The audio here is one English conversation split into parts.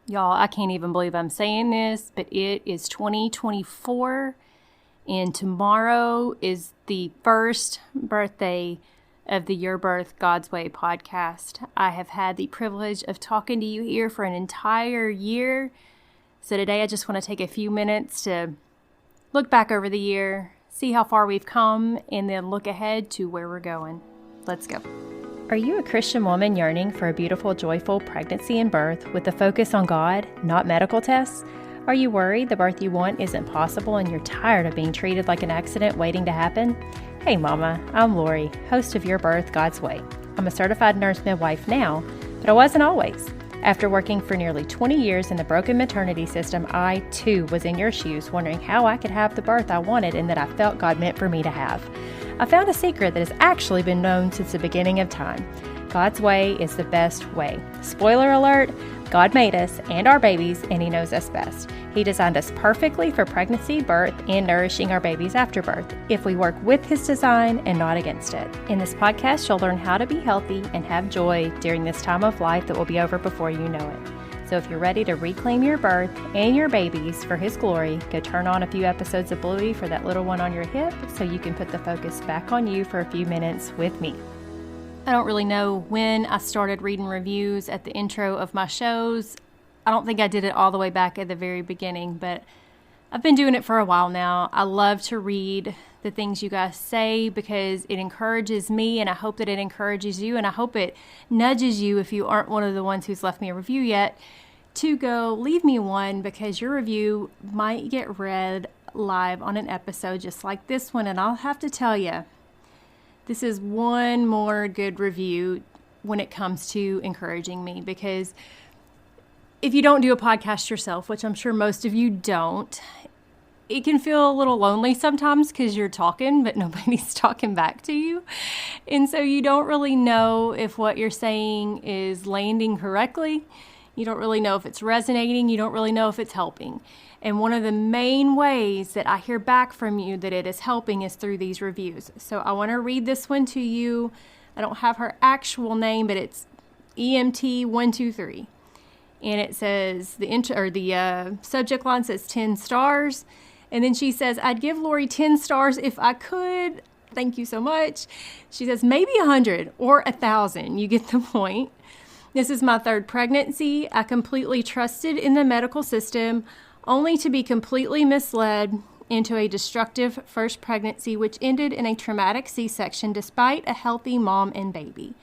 Y'all, I can't even believe I'm saying this, but it is 2024, and tomorrow is the first birthday of the Your Birth God's Way podcast. I have had the privilege of talking to you here for an entire year. So today I just want to take a few minutes to look back over the year, see how far we've come, and then look ahead to where we're going. Let's go. Are you a Christian woman yearning for a beautiful, joyful pregnancy and birth with a focus on God, not medical tests? Are you worried the birth you want isn't possible and you're tired of being treated like an accident waiting to happen? Hey Mama, I'm Lori, host of Your Birth God's Way. I'm a certified nurse-midwife now, but I wasn't always. After working for nearly 20 years in the broken maternity system, I too was in your shoes wondering how I could have the birth I wanted and that I felt God meant for me to have. I found a secret that has actually been known since the beginning of time. God's way is the best way. Spoiler alert, God made us and our babies, and He knows us best. He designed us perfectly for pregnancy, birth, and nourishing our babies after birth, if we work with His design and not against it. In this podcast, you'll learn how to be healthy and have joy during this time of life that will be over before you know it. So if you're ready to reclaim your birth and your babies for His glory, go turn on a few episodes of Bluey for that little one on your hip so you can put the focus back on you for a few minutes with me. I don't really know when I started reading reviews at the intro of my shows. I don't think I did it all the way back at the very beginning, but I've been doing it for a while now. I love to read the things you guys say because it encourages me, and I hope that it encourages you, and I hope it nudges you, if you aren't one of the ones who's left me a review yet, to go leave me one, because your review might get read live on an episode just like this one. And I'll have to tell you, this is one more good review when it comes to encouraging me, because if you don't do a podcast yourself, which I'm sure most of you don't, it can feel a little lonely sometimes because you're talking, but nobody's talking back to you. And so you don't really know if what you're saying is landing correctly. You don't really know if it's resonating. You don't really know if it's helping. And one of the main ways that I hear back from you that it is helping is through these reviews. So I want to read this one to you. I don't have her actual name, but it's EMT123. And it says, the subject line says 10 stars. And then she says, I'd give Lori 10 stars if I could. Thank you so much. She says, maybe 100 or 1,000. You get the point. This is my third pregnancy. I completely trusted in the medical system, only to be completely misled into a destructive first pregnancy, which ended in a traumatic C-section despite a healthy mom and baby.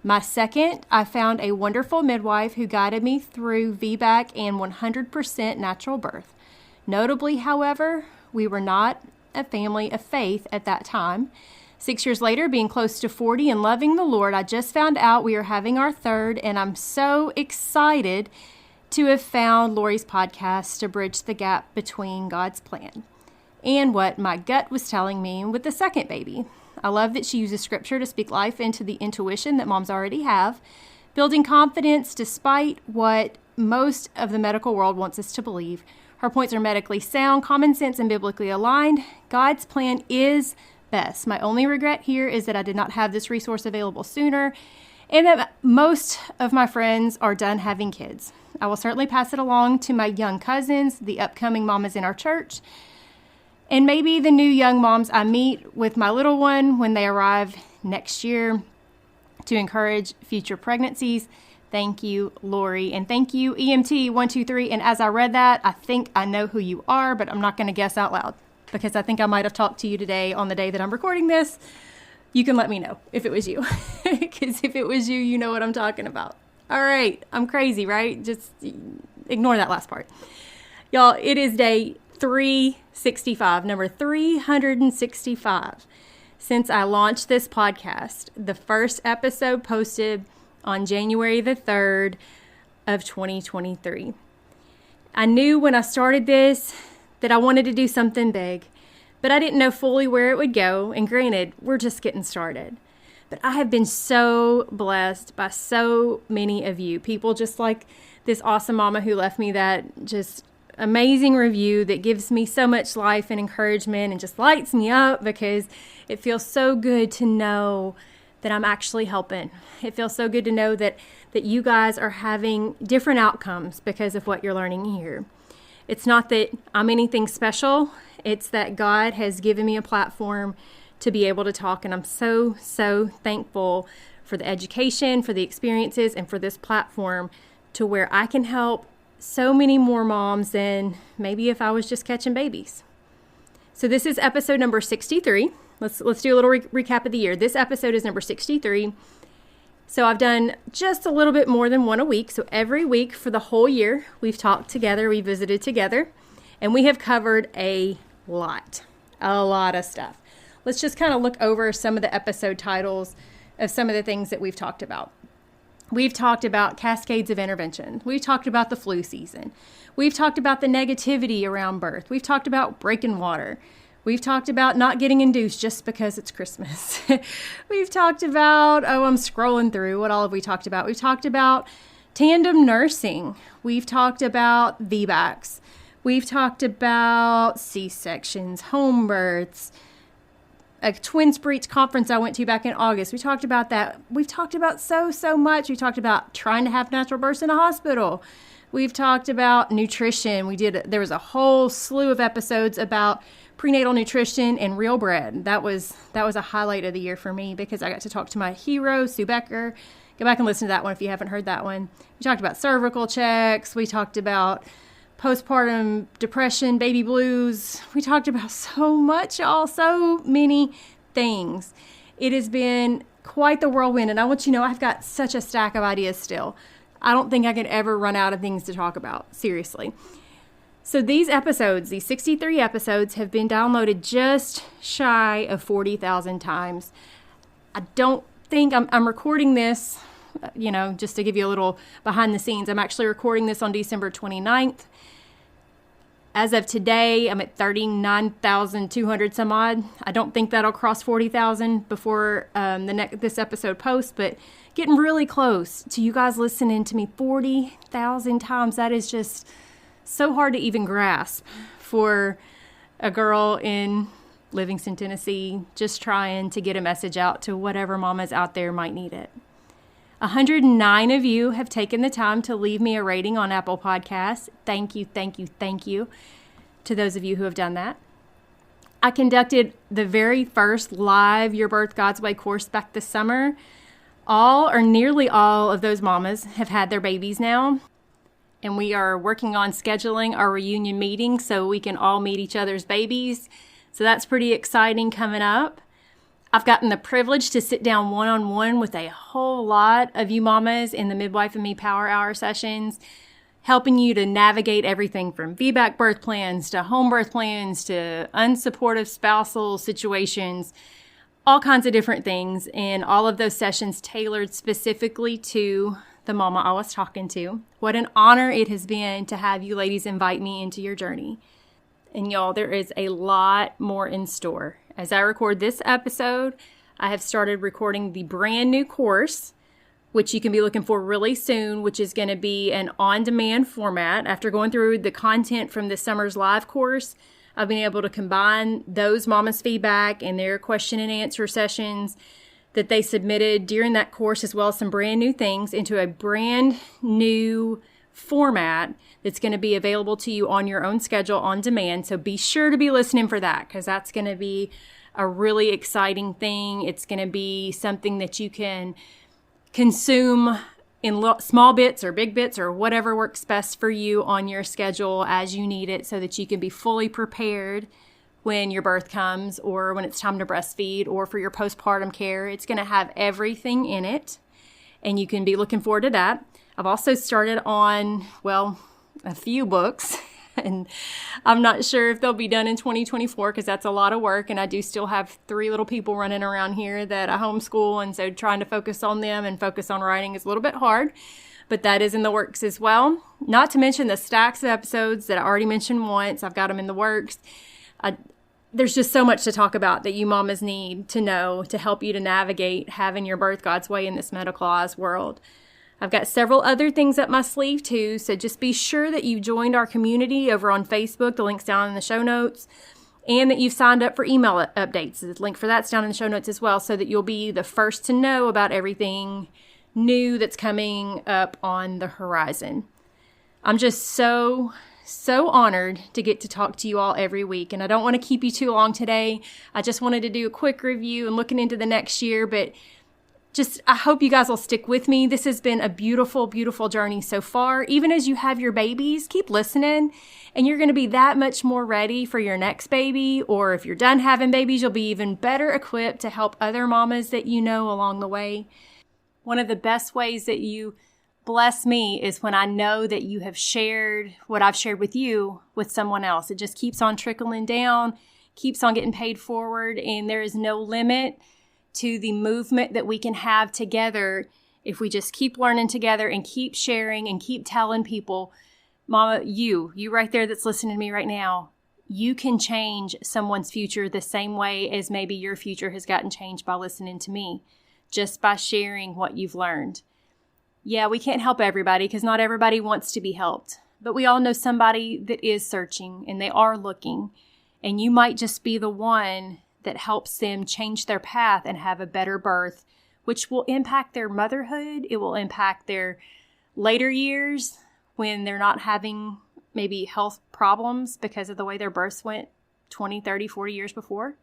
My second, I found a wonderful midwife who guided me through VBAC and 100% natural birth. Notably, however, we were not a family of faith at that time. 6 years later, being close to 40 and loving the Lord, I just found out we are having our third, and I'm so excited to have found Lori's podcast to bridge the gap between God's plan and what my gut was telling me with the second baby. I love that she uses scripture to speak life into the intuition that moms already have, building confidence despite what most of the medical world wants us to believe. Her points are medically sound, common sense, and biblically aligned. God's plan is best. My only regret here is that I did not have this resource available sooner, and that most of my friends are done having kids. I will certainly pass it along to my young cousins, the upcoming mamas in our church, and maybe the new young moms I meet with my little one when they arrive next year, to encourage future pregnancies. Thank you, Lori. And thank you, EMT123. And as I read that, I think I know who you are, but I'm not going to guess out loud, because I think I might have talked to you today on the day that I'm recording this. You can let me know if it was you, because if it was you, you know what I'm talking about. All right. I'm crazy, right? Just ignore that last part. Y'all, it is day 365, number 365, since I launched this podcast. The first episode posted on January the 3rd of 2023. I knew when I started this that I wanted to do something big, but I didn't know fully where it would go. And granted, we're just getting started. But I have been so blessed by so many of you, people just like this awesome mama who left me that just amazing review that gives me so much life and encouragement and just lights me up, because it feels so good to know that I'm actually helping. It feels so good to know that you guys are having different outcomes because of what you're learning here. It's not that I'm anything special. It's that God has given me a platform to be able to talk. And I'm so, so thankful for the education, for the experiences, and for this platform to where I can help so many more moms than maybe if I was just catching babies. So this is episode number 63. Let's do a little recap of the year. This episode is number 63. So I've done just a little bit more than one a week. So every week for the whole year, we've talked together, we visited together, and we have covered a lot of stuff. Let's just kind of look over some of the episode titles of some of the things that we've talked about. We've talked about cascades of intervention. We've talked about the flu season. We've talked about the negativity around birth. We've talked about breaking water. We've talked about not getting induced just because it's Christmas. We've talked about, I'm scrolling through. What all have we talked about? We've talked about tandem nursing. We've talked about VBACs. We've talked about C-sections, home births, a twin spreets conference I went to back in August. We talked about that. We've talked about so much. We talked about trying to have natural births in a hospital. We've talked about nutrition. There was a whole slew of episodes about prenatal nutrition and real bread. That was a highlight of the year for me because I got to talk to my hero, Sue Becker. Go back and listen to that one if you haven't heard that one. We talked about cervical checks. We talked about postpartum depression, baby blues. We talked about so much, y'all, so many things. It has been quite the whirlwind, and I want you to know I've got such a stack of ideas still. I don't think I could ever run out of things to talk about, seriously. So these episodes, these 63 episodes, have been downloaded just shy of 40,000 times. I don't think I'm recording this, just to give you a little behind the scenes. I'm actually recording this on December 29th. As of today, I'm at 39,200 some odd. I don't think that'll cross 40,000 before this episode posts, but getting really close to you guys listening to me 40,000 times. That is just so hard to even grasp for a girl in Livingston, Tennessee, just trying to get a message out to whatever mamas out there might need it. 109 of you have taken the time to leave me a rating on Apple Podcasts. Thank you to those of you who have done that. I conducted the very first live Your Birth God's Way course back this summer. All or nearly all of those mamas have had their babies now. And we are working on scheduling our reunion meeting so we can all meet each other's babies. So that's pretty exciting coming up. I've gotten the privilege to sit down one-on-one with a whole lot of you mamas in the Midwife and Me Power Hour sessions, helping you to navigate everything from VBAC birth plans to home birth plans to unsupportive spousal situations, all kinds of different things. And all of those sessions tailored specifically to the mama I was talking to. What an honor it has been to have you ladies invite me into your journey. And y'all, there is a lot more in store. As I record this episode, I have started recording the brand new course, which you can be looking for really soon, which is going to be an on-demand format. After going through the content from this summer's live course, I've been able to combine those mamas' feedback and their question and answer sessions that they submitted during that course, as well as some brand new things, into a brand new format that's going to be available to you on your own schedule on demand. So be sure to be listening for that, because that's going to be a really exciting thing. It's going to be something that you can consume in small bits or big bits or whatever works best for you on your schedule as you need it, so that you can be fully prepared when your birth comes or when it's time to breastfeed or for your postpartum care. It's going to have everything in it, and you can be looking forward to that. I've also started on, a few books, and I'm not sure if they'll be done in 2024 because that's a lot of work, and I do still have 3 little people running around here that I homeschool, and so trying to focus on them and focus on writing is a little bit hard, but that is in the works as well. Not to mention the stacks of episodes that I already mentioned once. I've got them in the works. There's just so much to talk about that you mamas need to know to help you to navigate having your birth God's way in this medicalized world. I've got several other things up my sleeve too, so just be sure that you've joined our community over on Facebook. The link's down in the show notes. and that you've signed up for email updates. The link for that's down in the show notes as well, so that you'll be the first to know about everything new that's coming up on the horizon. I'm just so honored to get to talk to you all every week, and I don't want to keep you too long today. I just wanted to do a quick review and looking into the next year, but I hope you guys will stick with me. This has been a beautiful, beautiful journey so far. Even as you have your babies, keep listening, and you're going to be that much more ready for your next baby, or if you're done having babies, you'll be even better equipped to help other mamas that you know along the way. One of the best ways that you bless me is when I know that you have shared what I've shared with you with someone else. It just keeps on trickling down, keeps on getting paid forward, and there is no limit to the movement that we can have together if we just keep learning together and keep sharing and keep telling people, Mama, you right there that's listening to me right now, you can change someone's future the same way as maybe your future has gotten changed by listening to me, just by sharing what you've learned. Yeah, we can't help everybody because not everybody wants to be helped, but we all know somebody that is searching and they are looking, and you might just be the one that helps them change their path and have a better birth, which will impact their motherhood. It will impact their later years when they're not having maybe health problems because of the way their births went 20, 30, 40 years before.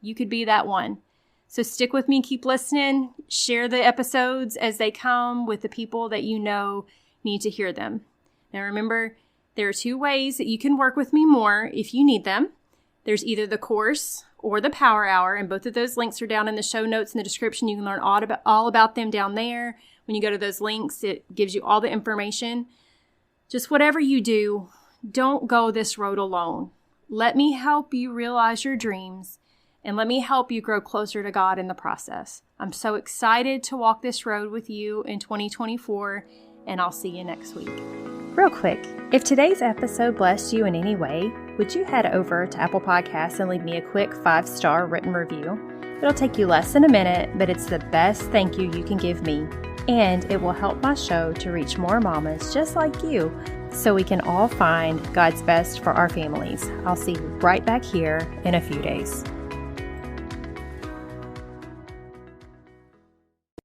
You could be that one. So stick with me, keep listening, share the episodes as they come with the people that you know need to hear them. Now remember, there are 2 ways that you can work with me more if you need them. There's either the course or the Power Hour, and both of those links are down in the show notes in the description. You can learn all about them down there. When you go to those links, it gives you all the information. Just whatever you do, don't go this road alone. Let me help you realize your dreams, and let me help you grow closer to God in the process. I'm so excited to walk this road with you in 2024, and I'll see you next week. Real quick, if today's episode blessed you in any way, would you head over to Apple Podcasts and leave me a quick 5-star written review? It'll take you less than a minute, but it's the best thank you can give me. And it will help my show to reach more mamas just like you, so we can all find God's best for our families. I'll see you right back here in a few days.